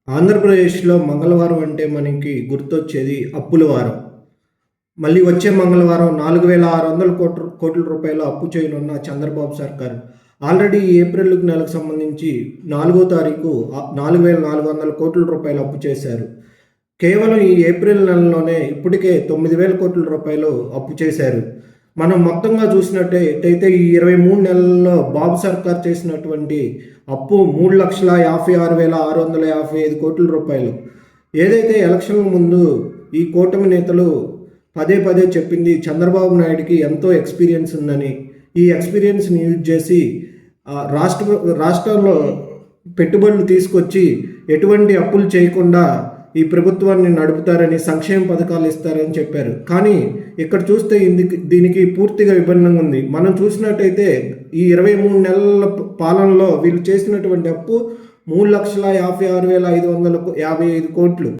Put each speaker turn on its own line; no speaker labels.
ఆంధ్రప్రదేశ్‌లో మంగళవారం అంటే మనకి గుర్తొచ్చేది అప్పుల వారం. మళ్ళీ వచ్చే మంగళవారం 4,600 కోట్ల రూపాయలు అప్పు చేయనున్న చంద్రబాబు సర్కారు. ఆల్రెడీ ఏప్రిల్ నెలకు సంబంధించి 4 తారీఖు 4,400 కోట్ల రూపాయలు అప్పు చేశారు. కేవలం ఈ ఏప్రిల్ నెలలోనే ఇప్పటికే 9,000 కోట్ల రూపాయలు అప్పు చేశారు. మనం మొత్తంగా చూసినట్టయితే ఈ 23 నెలల్లో బాబు సర్కార్ చేసినటువంటి అప్పు 3,56,655 కోట్ల రూపాయలు. ఏదైతే ఎలక్షన్ల ముందు ఈ కూటమి నేతలు పదే పదే చెప్పింది చంద్రబాబు నాయుడికి ఎంతో ఎక్స్పీరియన్స్ ఉందని, ఈ ఎక్స్పీరియన్స్ని యూజ్ చేసి రాష్ట్రంలో పెట్టుబడులు తీసుకొచ్చి ఎటువంటి అప్పులు చేయకుండా ఈ ప్రభుత్వాన్ని నడుపుతారని, సంక్షేమ పథకాలు ఇస్తారని చెప్పారు. కానీ ఇక్కడ చూస్తే దీనికి పూర్తిగా విభిన్నంగా ఉంది. మనం చూసినట్టయితే ఈ 23 నెలల పాలనలో వీళ్ళు చేసినటువంటి అప్పు 3,56,555 కోట్లు.